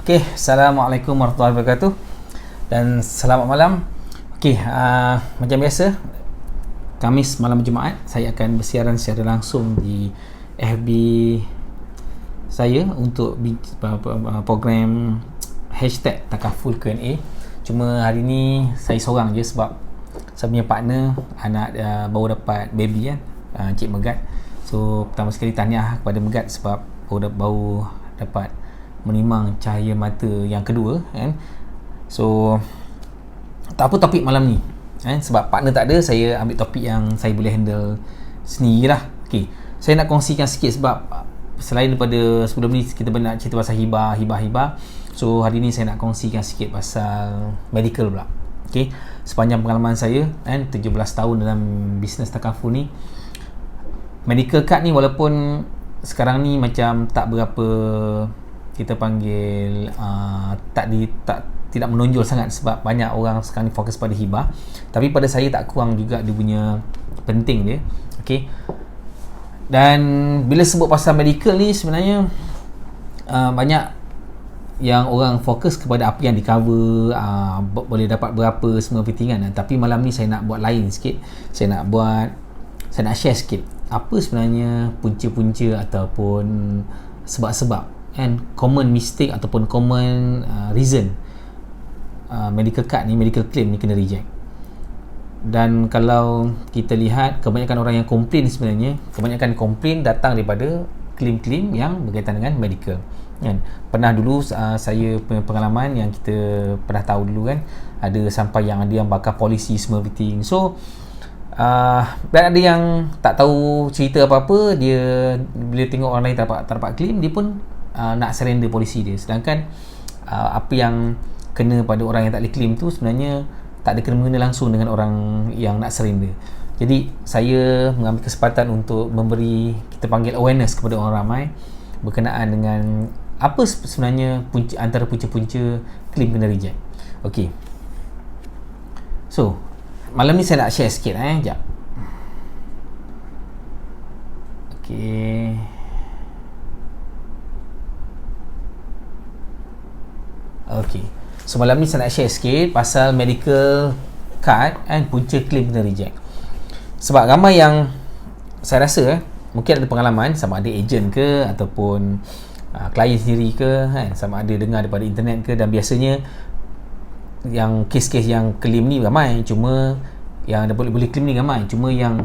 Okey, Assalamualaikum warahmatullahi wabarakatuh dan selamat malam. Okey, macam biasa, Khamis malam Jumaat saya akan bersiaran secara langsung di FB saya untuk program #Takaful Q&A. Cuma hari ni saya seorang je sebab saya punya partner anak baru dapat baby kan, Cik Megat. So pertama sekali tahniah kepada Megat sebab baru dapat menimang cahaya mata yang kedua kan. So tak apa topik malam ni kan, sebab partner tak ada, saya ambil topik yang saya boleh handle sendirilah. Okey, saya nak kongsikan sikit sebab selain daripada sebelum ni kita banyak cerita pasal hibah. So hari ni saya nak kongsikan sikit pasal medical pula. Okey, sepanjang pengalaman saya kan 17 tahun dalam bisnes takaful ni, medical card ni walaupun sekarang ni macam tak berapa kita panggil tidak menonjol sangat sebab banyak orang sekarang ni fokus pada hibah, tapi pada saya tak kurang juga dia punya penting dia. Okey, dan bila sebut pasal medical ni sebenarnya banyak yang orang fokus kepada apa yang di cover, boleh dapat berapa semua fittingan, tapi malam ni saya nak buat lain sikit. Saya nak share sikit apa sebenarnya punca-punca ataupun sebab-sebab and common mistake ataupun common reason medical card ni, medical claim ni kena reject. Dan kalau kita lihat kebanyakan orang yang komplain, sebenarnya kebanyakan komplain datang daripada claim-claim yang berkaitan dengan medical kan. Pernah dulu saya punya pengalaman yang kita pernah tahu dulu kan, ada sampai yang ada yang bakar polisi semua everything. So dan ada yang tak tahu cerita apa-apa, dia bila tengok orang lain tak dapat claim, dia pun nak surrender polisi dia. Sedangkan apa yang kena pada orang yang tak boleh claim tu sebenarnya tak ada kena-mengena langsung dengan orang yang nak surrender. Jadi saya mengambil kesempatan untuk memberi, kita panggil awareness kepada orang ramai berkenaan dengan apa sebenarnya antara punca-punca claim kena reject. Okey, so malam ni saya nak share sikit sekejap. Okey, so malam ni saya nak share sikit pasal medical card and punca claim kena reject. Sebab ramai yang saya rasa mungkin ada pengalaman, sama ada ejen ke ataupun klien sendiri ke kan, sama ada dengar daripada internet ke, dan biasanya yang kes-kes yang claim ni ramai, cuma yang dah boleh claim ni ramai, cuma yang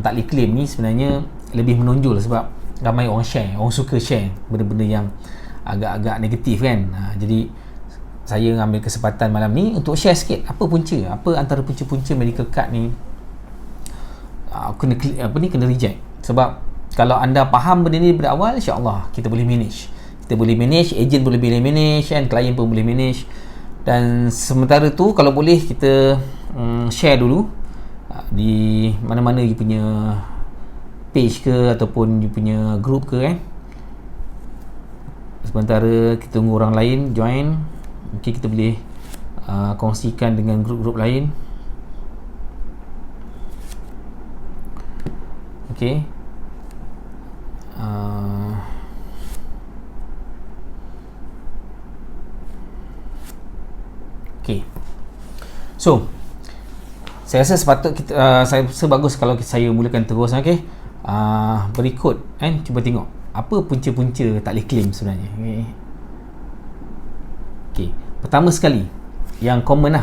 tak boleh claim ni sebenarnya lebih menonjol sebab ramai orang share, orang suka share benda-benda yang agak-agak negatif kan. Jadi saya ambil kesempatan malam ni untuk share sikit apa antara punca-punca medical card ni kena reject. Sebab kalau anda faham benda ni daripada awal, insya-Allah kita boleh manage, ejen boleh manage kan, klien pun boleh manage. Dan sementara tu kalau boleh kita share dulu di mana-mana you punya page ke ataupun you punya group ke kan. Sementara kita tunggu orang lain join, mungkin kita boleh kongsikan dengan grup-grup lain. Okey, so saya rasa sepatut kita saya rasa bagus kalau saya mulakan terus. Okey, berikut kan, cuba tengok apa punca-punca tak boleh claim sebenarnya. Okey, pertama sekali yang common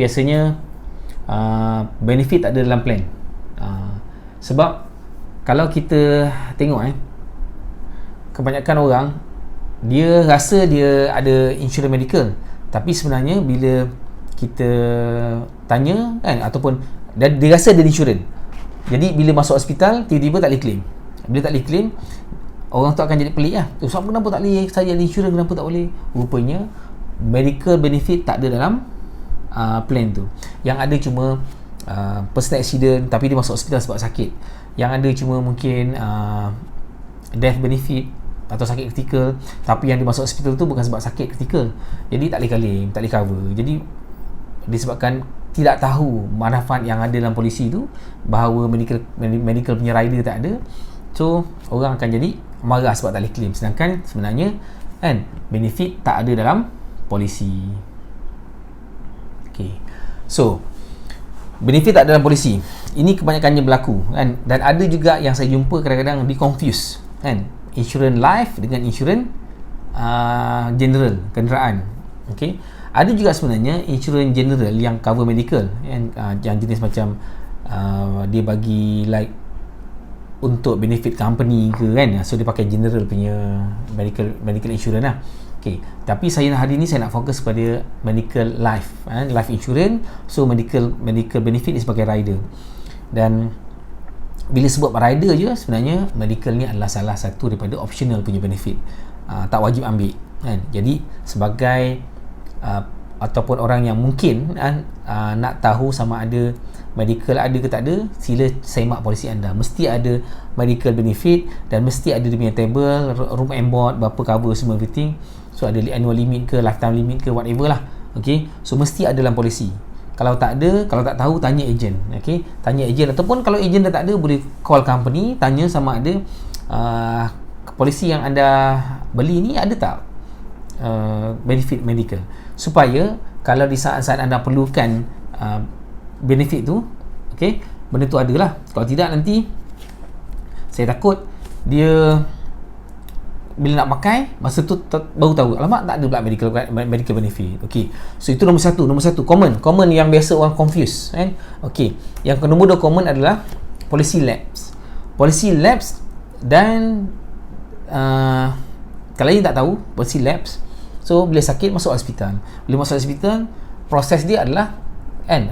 biasanya benefit tak ada dalam plan. Sebab kalau kita tengok kebanyakan orang dia rasa dia ada insurans medical, tapi sebenarnya bila kita tanya kan, ataupun dia rasa dia insurans, jadi bila masuk hospital tiba-tiba tak boleh claim. Bila tak boleh claim, orang tu akan jadi pelik lah. Kenapa tak boleh, saya ada insurans kenapa tak boleh? Rupanya medical benefit tak ada dalam plan tu. Yang ada cuma personal accident tapi dia masuk hospital sebab sakit. Yang ada cuma mungkin death benefit atau sakit kritikal, tapi yang dia masuk hospital tu bukan sebab sakit kritikal, jadi tak boleh claim, tak boleh cover. Jadi disebabkan tidak tahu manfaat yang ada dalam polisi tu, bahawa medical punya rider tak ada, so orang akan jadi marah sebab tak boleh claim. Sedangkan sebenarnya kan. Benefit tak ada dalam polisi. Okay. So benefit tak ada dalam polisi, ini kebanyakannya berlaku kan. Dan ada juga yang saya jumpa kadang-kadang di confuse kan, insurans life dengan insurans general kenderaan. Okay. Ada juga sebenarnya insurans general yang cover medical kan, yang jenis macam dia bagi like untuk benefit company ke kan, so dia pakai general punya medical insurance lah. Okay. Tapi hari ni saya nak fokus pada medical life, life insurance. So medical benefit ni sebagai rider. Dan bila sebut rider je, sebenarnya medical ni adalah salah satu daripada optional punya benefit, tak wajib ambil kan. Jadi sebagai ataupun orang yang mungkin nak tahu sama ada medical ada ke tak ada, sila semak polisi anda. Mesti ada medical benefit dan mesti ada dia punya table, room and board, berapa cover semua, everything. So ada annual limit ke, lifetime limit ke, whatever lah. Okay, so mesti ada dalam polisi. Kalau tak ada, kalau tak tahu, tanya ejen. Okay, tanya ejen, ataupun kalau ejen dah tak ada, boleh call company, tanya sama ada polisi yang anda beli ni ada tak benefit medical, supaya kalau di saat-saat anda perlukan benefit tu, okay, benda tu adalah. Kalau tidak, nanti saya takut dia bila nak pakai, masa tu baru tahu, alamak tak ada pula medical benefit. Okay, so itu nombor satu common yang biasa orang confuse kan. Okay, yang nombor 2 common adalah policy lapse. Dan kalau yang tak tahu policy lapse, so bila sakit masuk hospital, proses dia adalah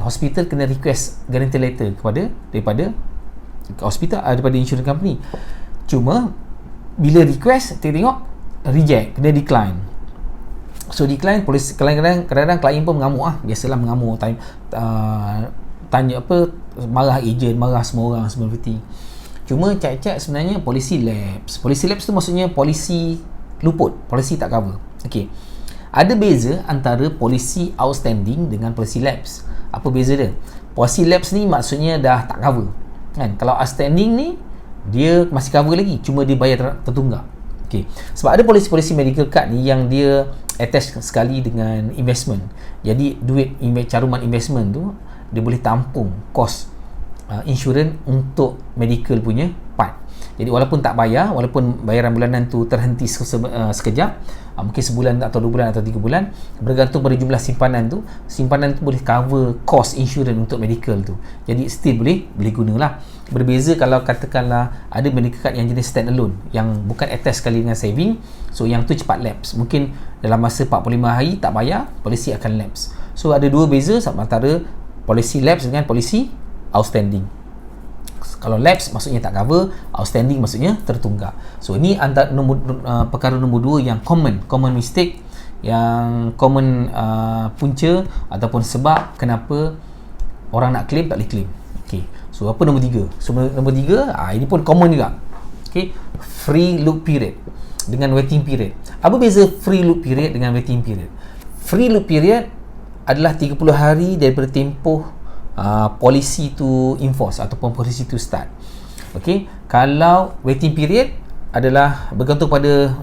hospital kena request guarantee letter daripada hospital, daripada insurance company. Cuma bila request, tengok reject, kena decline. So decline, polisi kadang-kadang klien pun mengamuk biasalah mengamuk, tanya apa, marah ejen, marah semua orang, semua everything. Cuma cek sebenarnya polisi lapse tu maksudnya polisi luput, polisi tak cover. Okey, ada beza antara polisi outstanding dengan polisi lapse. Apa beza dia? Polisi lapse ni maksudnya dah tak cover kan. Kalau outstanding ni dia masih cover lagi, cuma dia bayar tertunggak. Okay. Sebab ada polisi-polisi medical card ni yang dia attach sekali dengan investment. Jadi duit caruman investment tu dia boleh tampung kos insurans untuk medical punya part. Jadi walaupun tak bayar, walaupun bayaran bulanan tu terhenti sekejap, mungkin sebulan atau 2 bulan atau 3 bulan, bergantung pada jumlah simpanan tu boleh cover kos insurans untuk medical tu. Jadi still boleh gunalah. Berbeza kalau katakanlah ada medical card yang jenis stand alone, yang bukan attach sekali dengan saving, so yang tu cepat lapse. Mungkin dalam masa 45 hari tak bayar, polisi akan lapse. So ada dua beza antara polisi lapse dengan polisi outstanding. Kalau lapse maksudnya tak cover, outstanding maksudnya tertunggak. So ini antara perkara nombor 2 yang common mistake, yang common punca ataupun sebab kenapa orang nak claim tak boleh claim. Okay. So apa nombor 3? So nombor 3 ini pun common juga. Okay. Free look period dengan waiting period. Apa beza free look period dengan waiting period? Free look period adalah 30 hari daripada tempoh polisi tu enforce ataupun polisi tu start. Okay. Kalau waiting period adalah bergantung pada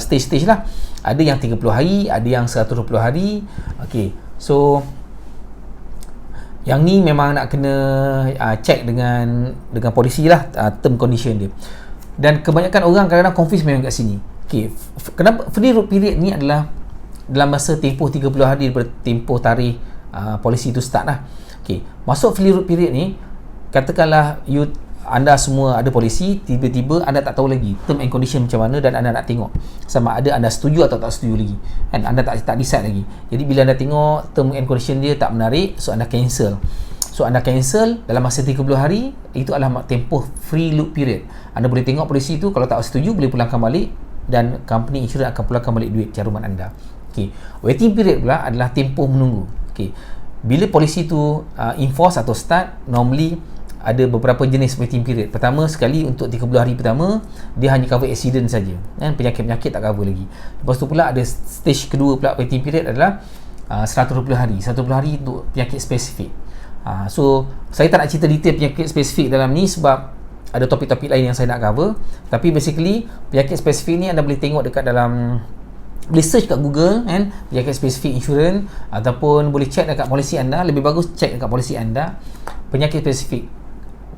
stage-stage lah. Ada yang 30 hari, ada yang 120 hari. Okay. So yang ni memang nak kena check dengan polisi lah, term condition dia. Dan kebanyakan orang kadang-kadang confuse memang kat sini. Okay, kenapa free look period ni adalah dalam masa tempoh 30 hari daripada tempoh tarikh polisi tu start lah. Okay, masuk free look period ni, katakanlah anda semua ada polisi, tiba-tiba anda tak tahu lagi term and condition macam mana, dan anda nak tengok sama ada anda setuju atau tak setuju lagi kan. Anda tak decide lagi. Jadi bila anda tengok term and condition dia tak menarik, so anda cancel. So anda cancel dalam masa 30 hari, itu adalah tempoh free look period. Anda boleh tengok polisi tu, kalau tak setuju boleh pulangkan balik, dan company insurance akan pulangkan balik duit caruman anda. Okay. Waiting period pula adalah tempoh menunggu. Okay. Bila polisi tu enforce atau start, normally ada beberapa jenis waiting period. Pertama sekali, untuk 30 hari pertama dia hanya cover accident saja kan, penyakit-penyakit tak cover lagi. Lepas tu pula ada stage kedua pula waiting period adalah 120 hari. 120 hari untuk penyakit spesifik. So saya tak nak cerita detail penyakit spesifik dalam ni sebab ada topik-topik lain yang saya nak cover. Tapi basically penyakit spesifik ni anda boleh tengok dekat dalam boleh search kat Google kan, penyakit spesifik insurans, ataupun boleh check dekat polisi anda. Lebih bagus check dekat polisi anda penyakit spesifik.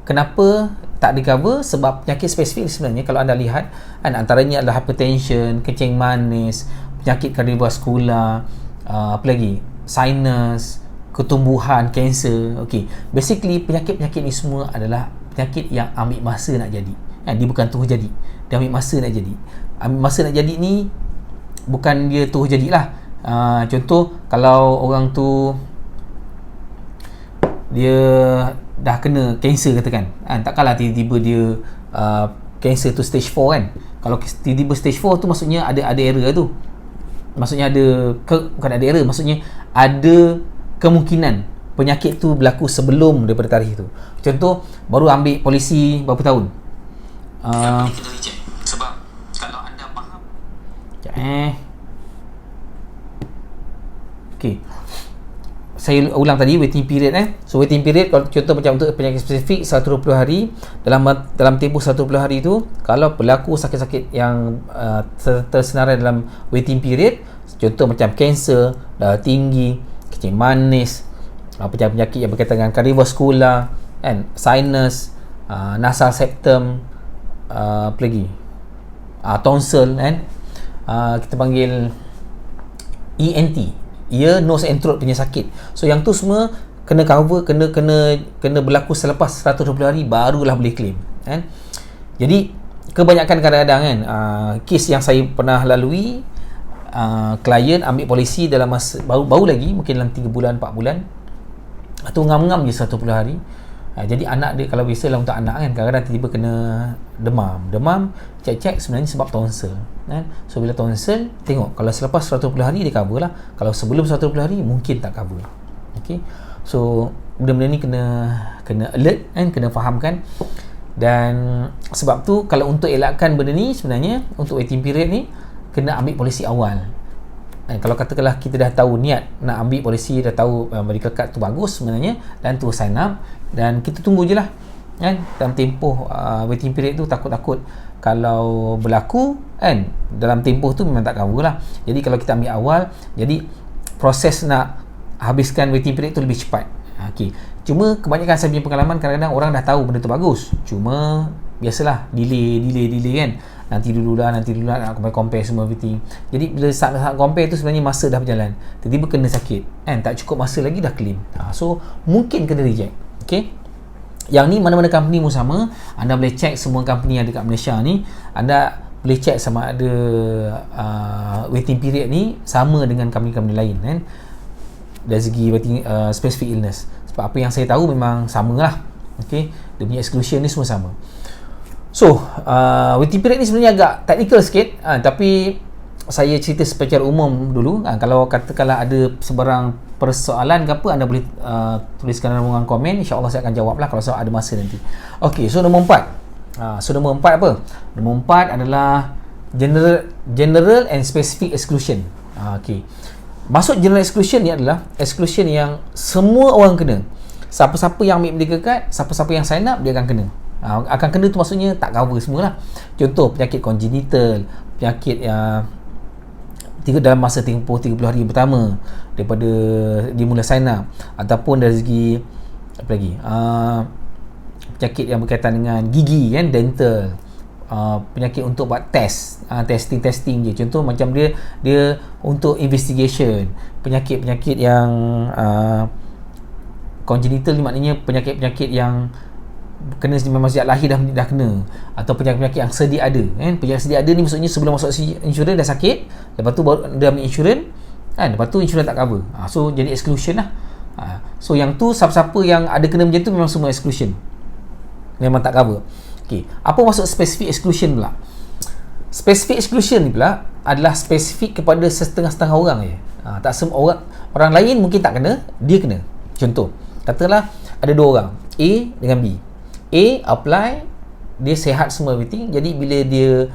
Kenapa tak di cover? Sebab penyakit spesifik sebenarnya kalau anda lihat kan, antaranya adalah hypertension, kencing manis, penyakit kardiovaskular, apa lagi, sinus, ketumbuhan, kanser. Okey, basically penyakit-penyakit ni semua adalah penyakit yang ambil masa nak jadi kan, dia bukan terus jadi, dia ambil masa nak jadi. Ambil masa nak jadi ni bukan dia terus jadilah. Contoh kalau orang tu dia dah kena kanser katakan kan, takkanlah tiba-tiba dia kanser tu stage 4 kan. Kalau tiba-tiba stage 4 tu maksudnya ada error tu, maksudnya bukan ada error, maksudnya ada kemungkinan penyakit tu berlaku sebelum daripada tarikh tu. Contoh baru ambil polisi berapa tahun, kita reject. Sebab kalau anda faham okey, saya ulang tadi waiting period So waiting period kalau contoh macam untuk penyakit spesifik 120 hari, dalam tempoh 120 hari tu kalau berlaku sakit-sakit yang tersenarai dalam waiting period, contoh macam kanser, darah tinggi, kencing manis, penyakit yang berkaitan dengan kardiovaskular kan, sinus, nasal septum, apa lagi, tonsil kan, kita panggil ENT, ear, nose and throat punya sakit. So yang tu semua kena cover, kena berlaku selepas 120 hari barulah boleh claim kan. Jadi kebanyakan kadang-kadang kan, kes yang saya pernah lalui, klien ambil polisi dalam masa baru lagi, mungkin dalam 3 bulan 4 bulan, atau ngam-ngam je 120 hari. Jadi anak dia, kalau biasalah untuk anak kan, kadang-kadang tiba-tiba kena demam, cek sebenarnya sebab tonsil kan. So bila tonsil, tengok kalau selepas 120 hari dia cover lah, kalau sebelum 120 hari mungkin tak cover. Okay, so benda-benda ni kena alert kan, kena fahamkan. Dan sebab tu kalau untuk elakkan benda ni, sebenarnya untuk waiting period ni kena ambil polisi awal. Kalau katakanlah kita dah tahu niat nak ambil polisi, dah tahu medical card tu bagus sebenarnya, dan tu sign up, dan kita tunggu je lah kan. Dalam tempoh waiting period tu, takut-takut kalau berlaku kan, dalam tempoh tu memang tak cover lah. Jadi kalau kita ambil awal, jadi proses nak habiskan waiting period tu lebih cepat. Okay. Cuma kebanyakan saya punya pengalaman, kadang-kadang orang dah tahu benda tu bagus, cuma biasalah delay kan, nanti dulu lah nak compare semua everything. Jadi bila saat compare tu sebenarnya masa dah berjalan, tiba-tiba kena sakit kan, tak cukup masa lagi dah claim. So mungkin kena reject. Okay, yang ni mana-mana company pun sama. Anda boleh check semua company yang ada kat Malaysia ni, anda boleh check sama ada waiting period ni sama dengan company-company lain kan, dari segi waiting specific illness. Sebab apa yang saya tahu memang sama lah. Okay, dia punya exclusion ni semua sama. So waiting period ni sebenarnya agak technical sikit, tapi saya cerita secara umum dulu. Kalau katakanlah ada sebarang persoalan ke apa, anda boleh tuliskan dalam ruangan komen, insyaAllah saya akan jawab lah kalau ada masa nanti. Ok, so nombor 4. Nombor 4 apa? Nombor 4 adalah general and specific exclusion. Ok, maksud general exclusion ni adalah exclusion yang semua orang kena. Siapa-siapa yang ambil medical card, siapa-siapa yang sign up, dia akan kena. Akan kena tu maksudnya tak cover semualah. Contoh penyakit congenital, penyakit dalam masa tempoh 30 hari pertama daripada dia mula sign up, ataupun dari segi apa lagi, penyakit yang berkaitan dengan gigi kan, dental, penyakit untuk buat testing je. Contoh macam dia untuk investigation, penyakit-penyakit yang congenital ni maknanya penyakit-penyakit yang kena memang sejak lahir dah kena, atau penyakit-penyakit yang sedia ada kan. Penyakit sedia ada ni maksudnya sebelum masuk insurans dah sakit, lepas tu baru dia ambil insurans kan, lepas tu insurans tak cover. So jadi exclusion lah. So yang tu siapa-siapa yang ada kena macam tu memang semua exclusion, memang tak cover. Okay, apa maksud specific exclusion pula? Specific exclusion ni pula adalah spesifik kepada setengah-setengah orang je. Tak semua orang lain mungkin tak kena, dia kena. Contoh, katalah ada 2 orang, A dengan B. A apply, dia sihat semua everything, jadi bila dia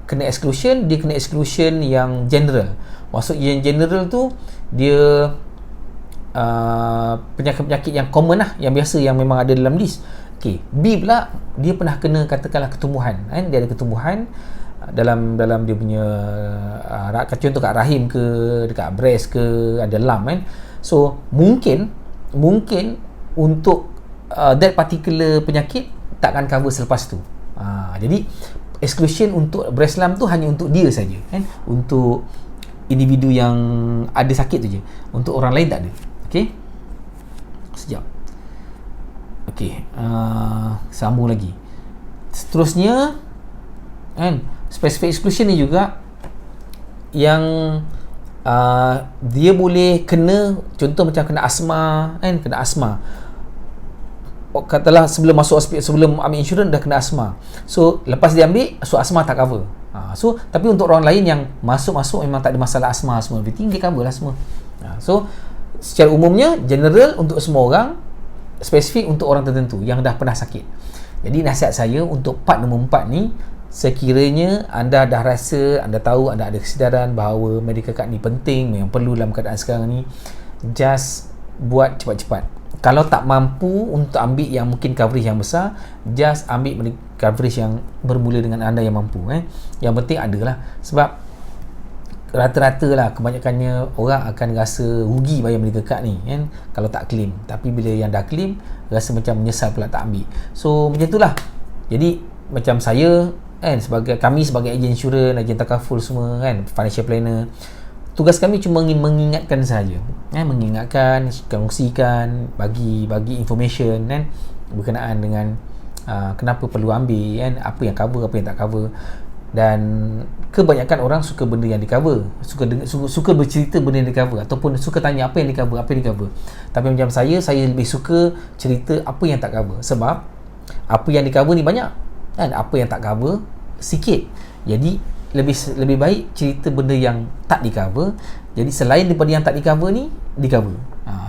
kena exclusion, dia kena exclusion yang general. Maksud yang general tu dia penyakit-penyakit yang common lah, yang biasa, yang memang ada dalam list. Okay, B pula dia pernah kena katakanlah ketumbuhan kan, dia ada ketumbuhan, dalam dia punya contoh kat rahim ke, dekat breast ke, ada lump kan. So mungkin untuk that particular penyakit takkan cover selepas tu. Jadi exclusion untuk breast lump tu hanya untuk dia saja kan, untuk individu yang ada sakit tu je, untuk orang lain tak ada. Okey, sekejap. Okey, sambung lagi. Seterusnya kan, specific exclusion ni juga yang dia boleh kena, contoh macam kena asma kan, kena asma. Katalah sebelum masuk hospital, sebelum ambil insurans dah kena asma. So lepas dia ambil, so asma tak cover. So tapi untuk orang lain yang masuk memang tak ada masalah asma semua, everything dia cover lah semua. So secara umumnya general untuk semua orang, spesifik untuk orang tertentu yang dah pernah sakit. Jadi nasihat saya untuk part nombor 4 ni, sekiranya anda dah rasa, anda tahu, anda ada kesedaran bahawa medical card ni penting, memang perlu dalam keadaan sekarang ni, just buat cepat-cepat. Kalau tak mampu untuk ambil yang mungkin coverage yang besar, just ambil coverage yang bermula dengan anda yang mampu. Yang penting adalah, sebab rata-rata lah kebanyakannya orang akan rasa rugi bayar medical card ni kan, kalau tak claim. Tapi bila yang dah claim, rasa macam menyesal pula tak ambil. So macam itulah. Jadi macam saya kan, kami sebagai ejen insurans, ejen takaful semua kan, financial planner, tugas kami cuma mengingatkan saja, mengingatkan, kongsikan, bagi information kan, berkenaan dengan kenapa perlu ambil kan, apa yang cover, apa yang tak cover. Dan kebanyakan orang suka benda yang di cover, suka bercerita benda yang di cover, ataupun suka tanya apa yang di cover, tapi macam saya lebih suka cerita apa yang tak cover. Sebab apa yang di cover ni banyak kan, apa yang tak cover sikit. Jadi lebih baik cerita benda yang tak di cover. Jadi selain daripada yang tak di cover ni, di cover.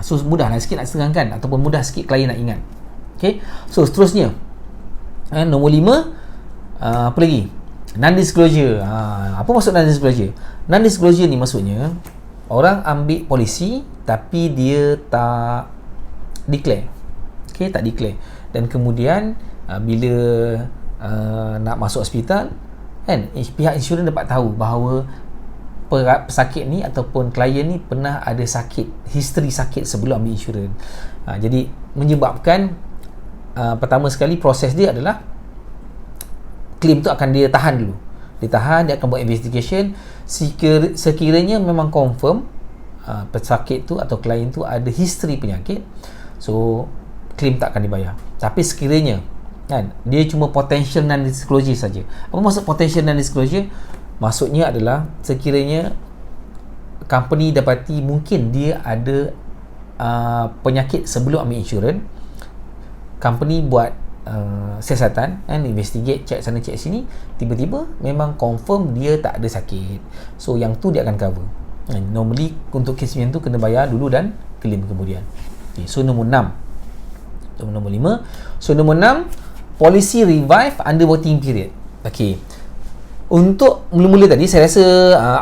So mudahlah sikit nak setengahkan, ataupun mudah sikit klien nak ingat. Okay, so seterusnya nombor 5, apa lagi? Non-disclosure. Apa maksud non-disclosure? Non-disclosure ni maksudnya orang ambil polisi tapi dia tak declare. Okay, tak declare. Dan kemudian bila nak masuk hospital kan, pihak insurans dapat tahu bahawa pesakit ni ataupun klien ni pernah ada history sakit sebelum ambil insurans. Jadi menyebabkan pertama sekali proses dia adalah claim tu akan dia tahan dulu. Dia akan buat investigation. Sekiranya memang confirm pesakit tu atau klien tu ada history penyakit, so claim tak akan dibayar. Tapi sekiranya kan, dia cuma potential non-disclosure saja. Apa maksud potential non-disclosure? Maksudnya adalah sekiranya company dapati mungkin dia ada penyakit sebelum ambil insurans, company buat siasatan kan, investigate, cek sana cek sini, tiba-tiba memang confirm dia tak ada sakit, so yang tu dia akan cover. Normally untuk kes macam tu kena bayar dulu dan claim kemudian. So nombor 6. Nombor 5. So nombor 6, policy revive under waiting period. Okey. Untuk mula-mula tadi saya rasa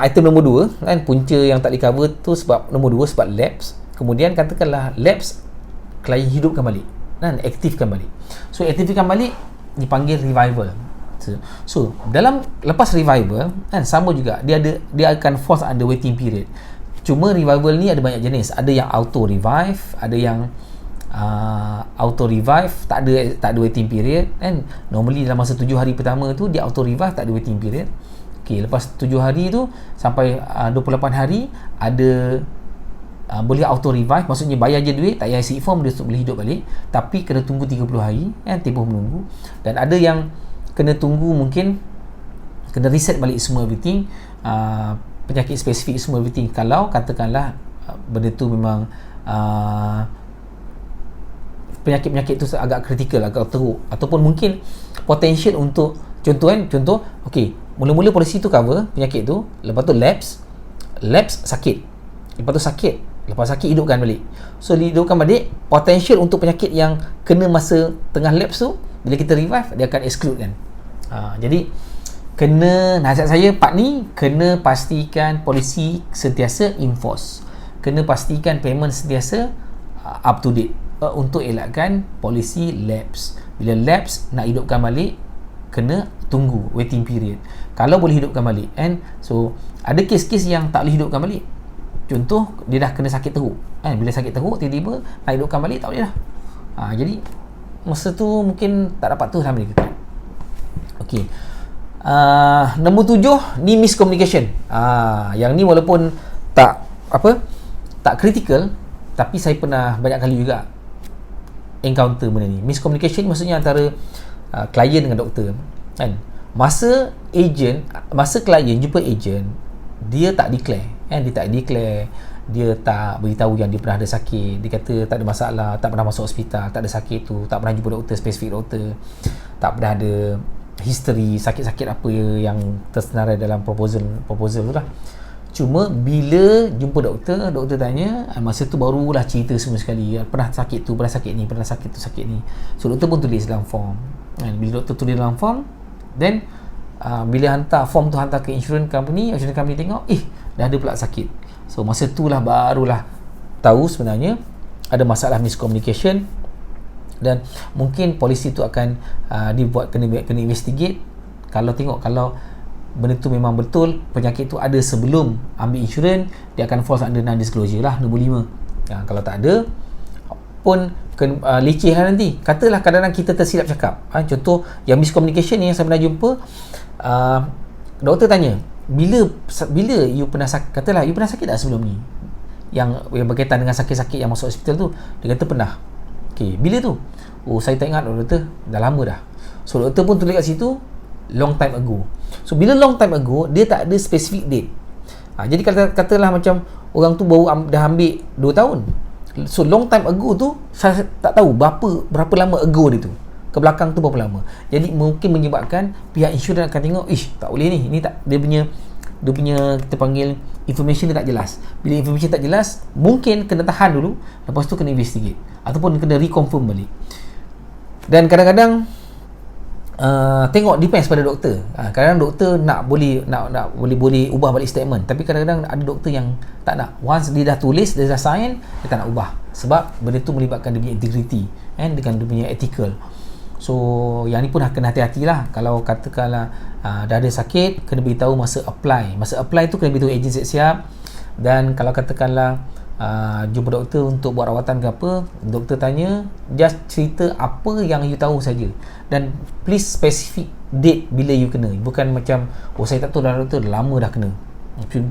item nombor 2 kan, punca yang tak di-cover tu sebab nombor 2 sebab lapse. Kemudian katakanlah lapse, klien hidupkan balik kan, aktifkan balik. So aktifkan balik dipanggil revival. So dalam lepas revival kan, sama juga dia akan falls under waiting period. Cuma revival ni ada banyak jenis. Ada yang auto revive, ada yang auto revive tak ada waiting period kan. Normally dalam masa 7 hari pertama tu dia auto revive, tak ada waiting period. Okey, lepas 7 hari tu sampai 28 hari ada boleh auto revive, maksudnya bayar je duit, tak payah isi form, dia boleh hidup balik, tapi kena tunggu 30 hari kan, tempoh menunggu. Dan ada yang kena tunggu, mungkin kena reset balik semua everything, penyakit spesifik semua everything, kalau katakanlah benda tu memang penyakit-penyakit tu agak kritikal, agak teruk, ataupun mungkin potential untuk contoh okey, mula-mula polisi tu cover penyakit tu, lepas tu lapse sakit, lepas sakit hidupkan balik. So hidupkan balik, potential untuk penyakit yang kena masa tengah lapse tu, bila kita revive dia akan exclude kan. Jadi kena, nasihat saya part ni, kena pastikan polisi sentiasa enforce, kena pastikan payment sentiasa up to date, untuk elakkan polisi lapse. Bila lapse nak hidupkan balik, kena tunggu waiting period. kalau boleh hidupkan balik kan. So ada kes-kes yang tak boleh hidupkan balik. Contoh, dia dah kena sakit teruk kan, bila sakit teruk tiba-tiba nak hidupkan balik tak boleh dah. Jadi masa tu mungkin tak dapat tu lah mereka. Okey. Nombor 7 ni miscommunication. Yang ni walaupun tak kritikal, tapi saya pernah banyak kali juga encounter benda ni. Miscommunication maksudnya antara klien dengan doktor kan. Masa klien jumpa ejen, dia tak declare kan, dia tak beritahu yang dia pernah ada sakit. Dia kata tak ada masalah, tak pernah masuk hospital, tak ada sakit tu, tak pernah jumpa doktor, spesifik doktor, tak pernah ada history sakit-sakit apa yang tersenarai dalam proposal tu lah. Cuma bila jumpa doktor tanya, masa tu barulah cerita semua sekali, pernah sakit tu, pernah sakit ni, pernah sakit tu, sakit ni. So doktor pun tulis dalam form kan. Bila doktor tulis dalam form, then bila hantar form tu, hantar ke insurance company tengok, dah ada pula sakit. So masa tu lah barulah tahu sebenarnya ada masalah miscommunication, dan mungkin polisi tu akan dibuat kena investigate. Kalau benda tu memang betul, penyakit tu ada sebelum ambil insurans, dia akan falls under non-disclosure lah, nombor 5. Kalau tak ada pun leceh lah nanti. Katalah kadang-kadang kita tersilap cakap. Contoh yang miscommunication ni yang saya pernah jumpa, doktor tanya, bila you pernah sakit, katalah you pernah sakit tak sebelum ni, yang berkaitan dengan sakit-sakit yang masuk hospital tu. Dia kata pernah. Okay, bila tu? Saya tak ingat doktor, dah lama dah. So doktor pun tulis kat situ long time ago. So bila long time ago, dia tak ada specific date. Jadi katalah macam orang tu baru dah ambil 2 tahun. So long time ago tu saya tak tahu berapa lama ago dia tu, ke belakang tu berapa lama. Jadi mungkin menyebabkan pihak insurans akan tengok, tak boleh ni tak, dia punya kita panggil information dia tak jelas. Bila information tak jelas, mungkin kena tahan dulu, lepas tu kena investigate ataupun kena reconfirm balik. Dan kadang-kadang tengok depends pada doktor. Kadang-kadang doktor nak boleh ubah balik statement, tapi kadang-kadang ada doktor yang tak nak. Once dia dah tulis, dia dah sign, dia tak nak ubah, sebab benda tu melibatkan dia punya integrity dengan dia punya ethical. So yang ni pun kena hati-hati lah. Kalau katakanlah dah ada sakit, kena beritahu masa apply tu, kena beritahu ejen siap-siap. Dan kalau katakanlah jumpa doktor untuk buat rawatan ke apa, doktor tanya, just cerita apa yang you tahu saja, dan please specific date bila you kena. Bukan macam saya tak tahu dah doktor, dah lama dah kena.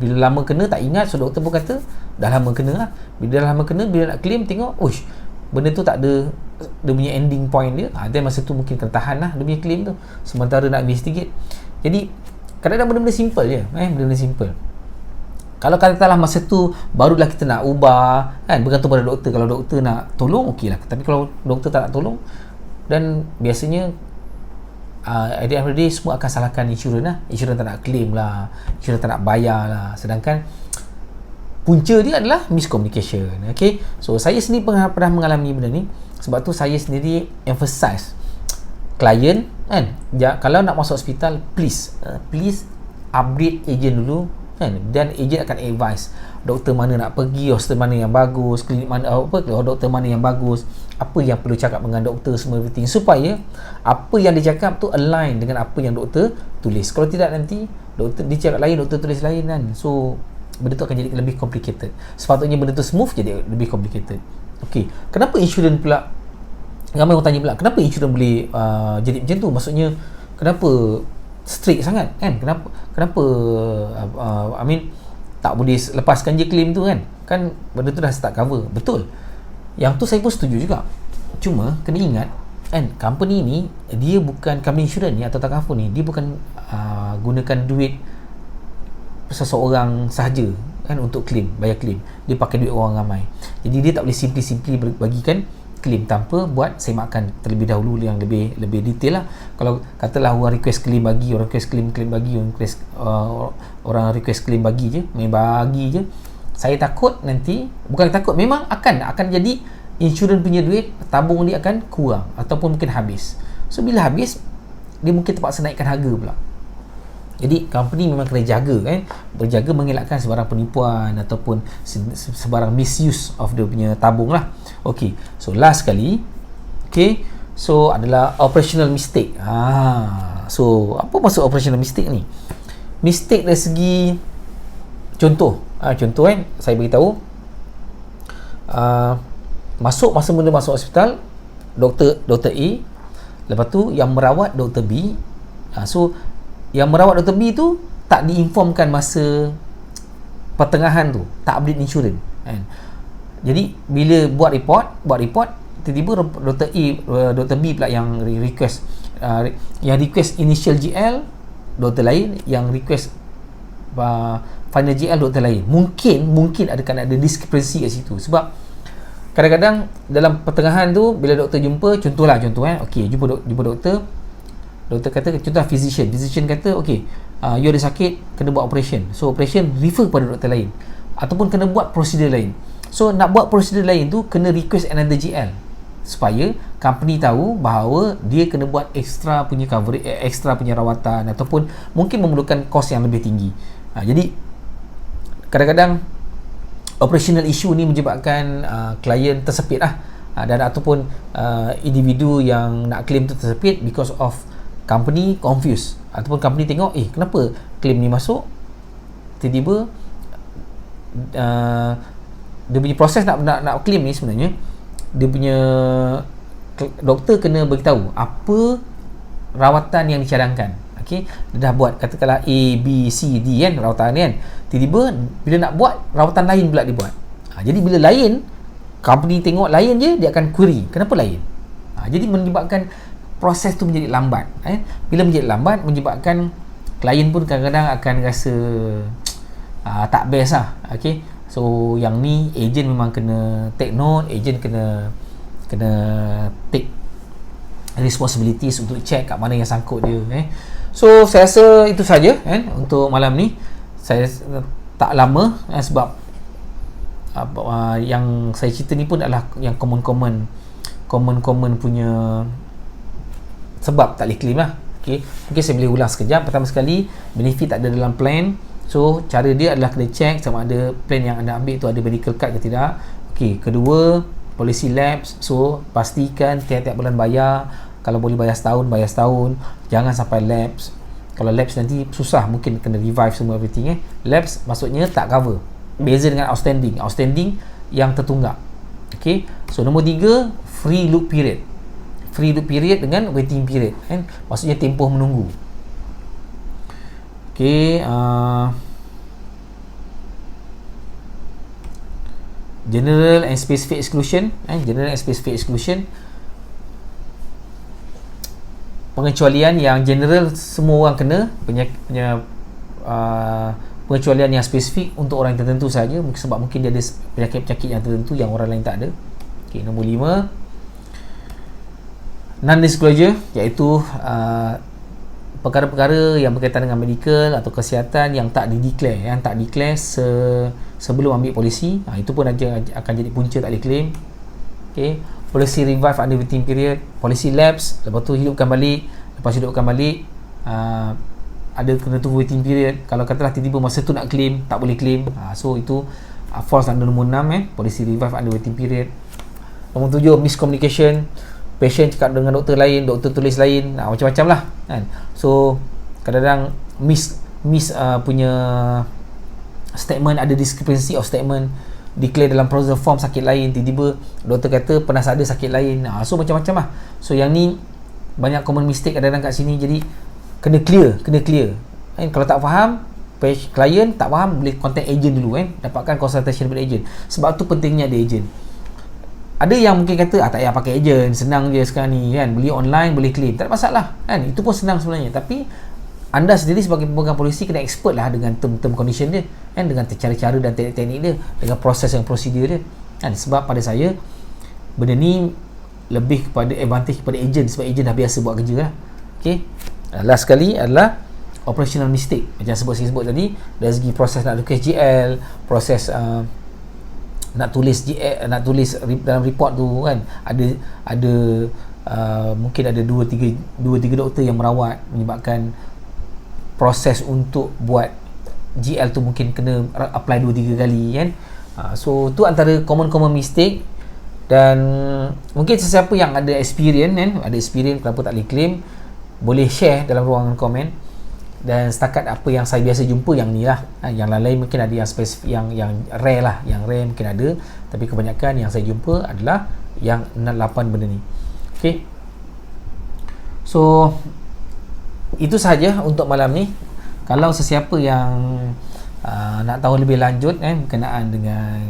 Bila lama kena tak ingat, so doktor pun kata dah lama kena lah. Bila dah lama kena, bila nak claim tengok benda tu tak ada dia punya ending point dia, dan masa tu mungkin kena tahan lah dia punya claim tu sementara nak investigate. Jadi kadang-kadang benda-benda simple je, benda-benda simple. Kalau katalah masa tu barulah kita nak ubah kan, bergantung pada doktor. Kalau doktor nak tolong, okey lah. Tapi kalau doktor tak nak tolong, dan biasanya at the end of the day semua akan salahkan insurans lah. Insurans tak nak claim lah, insurans tak nak bayar lah, sedangkan punca dia adalah miscommunication. Okay, so saya sendiri pernah mengalami benda ni. Sebab tu saya sendiri emphasize klien kan, kalau nak masuk hospital, please upgrade ejen dulu kan, dan ejen akan advise doktor mana nak pergi, hospital mana yang bagus, klinik mana, doktor mana yang bagus, apa yang perlu cakap dengan doktor, semua everything, supaya apa yang dia cakap tu align dengan apa yang doktor tulis. Kalau tidak, nanti doktor dia cakap lain, doktor tulis lain kan. So benda tu akan jadi lebih complicated. Sepatutnya benda tu smooth, jadi lebih complicated. Okey, kenapa insurans pula, ramai orang tanya pula, kenapa insurans boleh jadi macam tu? Maksudnya kenapa strict sangat kan? Kenapa tak boleh lepaskan je claim tu kan? Kan benda tu dah start cover. Betul, yang tu saya pun setuju juga. Cuma kena ingat kan, company ni dia bukan, company insurans ni atau takaful ni, dia bukan gunakan duit seseorang sahaja kan untuk claim, bayar claim. Dia pakai duit orang ramai. Jadi dia tak boleh simply bagikan claim tanpa buat semakan terlebih dahulu yang lebih detail lah. Kalau katalah orang request claim bagi, orang request claim bagi, orang request claim bagi je, main bagi je. Saya takut nanti, bukan takut, memang akan jadi insurans punya duit tabung dia akan kurang ataupun mungkin habis. So bila habis, dia mungkin terpaksa naikkan harga pula. Jadi company memang kena jaga kan, berjaga mengelakkan sebarang penipuan ataupun sebarang misuse of dia punya tabung lah. Okay, so last sekali, okay, so adalah operational mistake. So apa maksud operational mistake ni? Mistake dari segi contoh saya beritahu, masa mula masuk hospital Dr. A, lepas tu yang merawat Dr. B. So yang merawat Dr. B tu tak diinformkan masa pertengahan tu, tak update insurans kan. Jadi bila buat report tiba-tiba Dr. A, Dr. B pula yang request initial GL doktor lain, yang request final GL doktor lain. Mungkin ada discrepancy kat situ. Sebab kadang-kadang dalam pertengahan tu bila doktor jumpa, contoh okey, jumpa doktor kata, contoh physician kata okey, you ada sakit, kena buat operation. So operation refer kepada doktor lain ataupun kena buat prosedur lain. So nak buat prosedur lain tu kena request another GL supaya company tahu bahawa dia kena buat extra punya coverage, extra punya rawatan, ataupun mungkin memerlukan kos yang lebih tinggi. Jadi kadang-kadang operational issue ni menyebabkan klien tersepit dan ataupun individu yang nak claim tu tersepit because of company confused, ataupun company tengok kenapa claim ni masuk tiba-tiba dia punya proses nak claim ni, sebenarnya dia punya doktor kena beritahu apa rawatan yang dicadangkan. Okey, dia dah buat katakanlah A, B, C, D kan, rawatan ni kan, tiba-tiba bila nak buat rawatan lain pula dia buat. Jadi bila lain, company tengok lain je, dia akan query kenapa lain. Jadi menyebabkan proses tu menjadi lambat. Bila menjadi lambat, menyebabkan klien pun kadang-kadang akan rasa tak best Okey, so yang ni agent memang kena take note, agent kena take responsibilities untuk check kat mana yang sangkut dia. So saya rasa itu saja untuk malam ni. Saya tak lama sebab yang saya cerita ni pun adalah yang common punya sebab tak boleh claim Okay, mungkin saya boleh ulang sekejap. Pertama sekali, benefit tak ada dalam plan. So cara dia adalah kena check sama ada plan yang anda ambil tu ada medical card ke tidak. Okay, kedua, policy lapse. So pastikan tiap-tiap bulan bayar. Kalau boleh bayar setahun, jangan sampai lapse. Kalau lapse nanti susah, mungkin kena revive semua everything. Lapse maksudnya tak cover. Beza dengan outstanding yang tertunggak. Okay, so nombor 3, free look period dengan waiting period maksudnya tempoh menunggu. Okay, general and specific exclusion. Pengecualian yang general semua orang kena, pengecualian yang spesifik untuk orang tertentu saja, sebab mungkin dia ada penyakit-penyakit yang tertentu yang orang lain tak ada. Okay, nombor 5, non-disclosure, iaitu perkara-perkara yang berkaitan dengan medical atau kesihatan yang tak declare sebelum ambil polisi. Itu pun akan jadi punca tak boleh claim. Okay, policy revive under waiting period, policy lapse, lepas tu hidupkan balik, ada kena tunggu waiting period. Kalau katalah tiba-tiba masa tu nak claim, tak boleh claim, so itu falls under nombor 6, policy revive under waiting period. Nombor 7, miscommunication, patient cakap dengan doktor lain, doktor tulis lain, macam-macam lah kan. So kadang-kadang punya statement, ada discrepancy of statement, declare dalam proposal form sakit lain, tiba-tiba doktor kata pernah ada sakit lain. So macam-macam lah. So yang ni banyak common mistake kadang-kadang kat sini. Jadi kena clear kalau tak faham, klien tak faham, boleh contact agent dulu dapatkan consultation daripada agent. Sebab tu pentingnya ada agent. Ada yang mungkin kata tak payah pakai agent, senang je sekarang ni kan, beli online boleh claim, tak ada masalah kan. Itu pun senang sebenarnya, tapi anda sendiri sebagai pemegang polisi kena expert lah dengan term condition dia kan, dengan cara-cara dan teknik-teknik dia, dengan proses dan prosedur dia kan. Sebab pada saya benda ni lebih kepada advantage kepada agent, sebab agent dah biasa buat kerja lah. Okay, last sekali adalah operational mistake. Macam saya sebut tadi, dari segi proses nak request GL, proses nak tulis dalam report tu kan, ada mungkin ada 2-3 doktor yang merawat, menyebabkan proses untuk buat GL tu mungkin kena apply 2-3 kali kan. So tu antara common mistake. Dan mungkin sesiapa yang ada experience kenapa tak boleh claim, boleh share dalam ruangan komen. Dan setakat apa yang saya biasa jumpa yang ni lah, yang lain mungkin ada yang spesifik, yang rare lah, yang rare mungkin ada, tapi kebanyakan yang saya jumpa adalah yang 8 benda ni. Okay, so itu sahaja untuk malam ni. Kalau sesiapa yang nak tahu lebih lanjut berkenaan dengan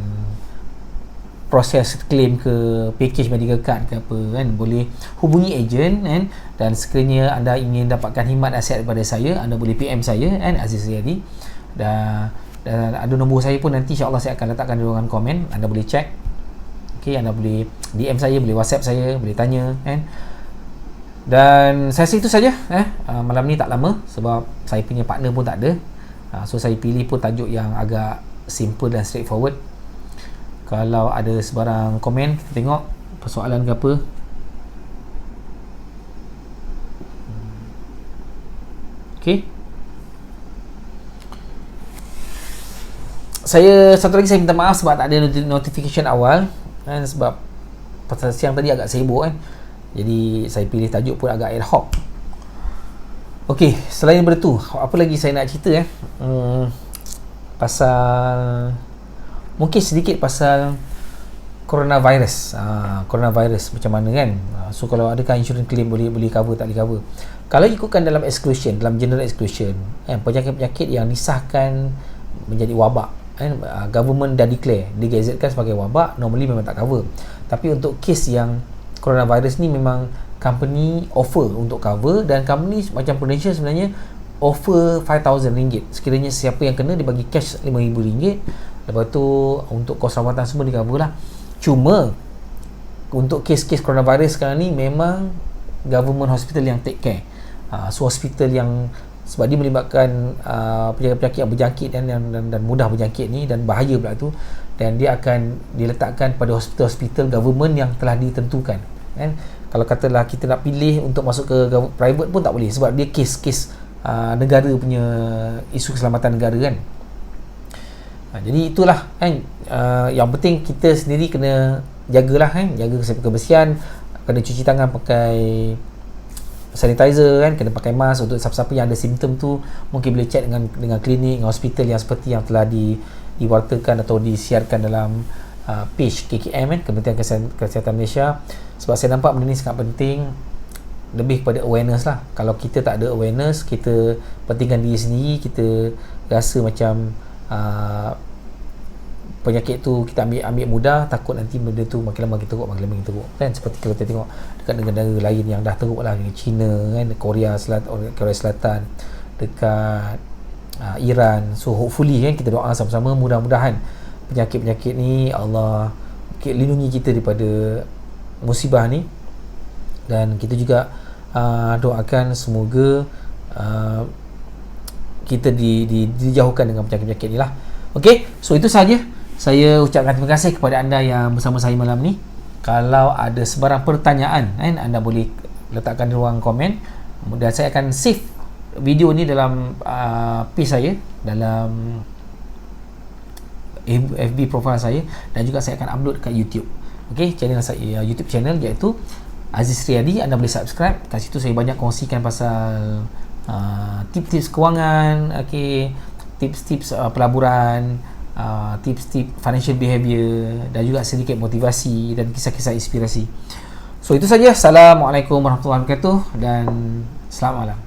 proses claim ke package medical card ke apa boleh hubungi ejen dan sekiranya anda ingin dapatkan khidmat nasihat daripada saya, anda boleh PM saya Aziz Riyadi, dan ada nombor saya pun, nanti insyaAllah saya akan letakkan di ruangan komen, anda boleh check. Okay, anda boleh DM saya, boleh WhatsApp saya, boleh tanya dan saya rasa itu saja. Malam ni tak lama sebab saya punya partner pun tak ada, so saya pilih pun tajuk yang agak simple dan straightforward. Kalau ada sebarang komen, kita tengok persoalan ke apa. Okay, satu lagi saya minta maaf sebab tak ada notification awal sebab pasal siang tadi agak sibuk jadi saya pilih tajuk pun agak ad hoc. Ok, selain daripada tu, apa lagi saya nak cerita pasal, mungkin sedikit pasal coronavirus. Coronavirus macam mana kan? So kalau adakah insurance claim boleh cover, tak boleh cover. Kalau ikutkan dalam exclusion, dalam general exclusion, penyakit-penyakit yang disahkan menjadi wabak, government dah declare, digazetkan sebagai wabak, normally memang tak cover. Tapi untuk kes yang coronavirus ni memang company offer untuk cover, dan company macam Prudential sebenarnya offer RM5,000. Sekiranya siapa yang kena dia bagi cash RM5,000. Lepas tu untuk kos rawatan semua di cover lah. Cuma untuk kes-kes coronavirus sekarang ni memang government hospital yang take care. So hospital yang, sebab dia melibatkan penyakit-penyakit yang berjangkit dan mudah berjangkit ni, dan bahaya pula tu, dan dia akan diletakkan pada hospital-hospital government yang telah ditentukan Kalau katalah kita nak pilih untuk masuk ke private pun tak boleh, sebab dia kes-kes negara punya isu keselamatan negara kan. Jadi itulah yang penting kita sendiri kena jagalah jaga kebersihan, kena cuci tangan pakai sanitizer kena pakai mask. Untuk siapa-siapa yang ada simptom tu mungkin boleh check dengan klinik, dengan hospital yang seperti yang telah diwartakan atau disiarkan dalam page KKM Kementerian Kesihatan Malaysia. Sebab saya nampak benda ni sangat penting, lebih kepada awareness lah. Kalau kita tak ada awareness, kita pentingkan diri sendiri, kita rasa macam penyakit tu kita ambil mudah, takut nanti benda tu makin lama kita teruk kan. Seperti kalau kita tengok dekat negara lain yang dah teruk lah, China Korea Selatan, dekat Iran. So hopefully kita doa sama-sama, mudah-mudahan penyakit-penyakit ni Allah lindungi kita daripada musibah ni, dan kita juga doakan semoga kita dijauhkan dengan penyakit-penyakit ni lah. Ok, so itu sahaja. Saya ucapkan terima kasih kepada anda yang bersama saya malam ni. Kalau ada sebarang pertanyaan anda boleh letakkan di ruang komen, dan saya akan save video ni dalam page saya, dalam FB profile saya, dan juga saya akan upload kat YouTube. Ok, channel saya, YouTube channel iaitu Aziz Riyadi. Anda boleh subscribe. Kat situ saya banyak kongsikan pasal tips-tips kewangan, tips-tips pelaburan, tips-tips financial behavior, dan juga sedikit motivasi dan kisah-kisah inspirasi. So itu saja. Assalamualaikum warahmatullahi wabarakatuh dan selamat malam.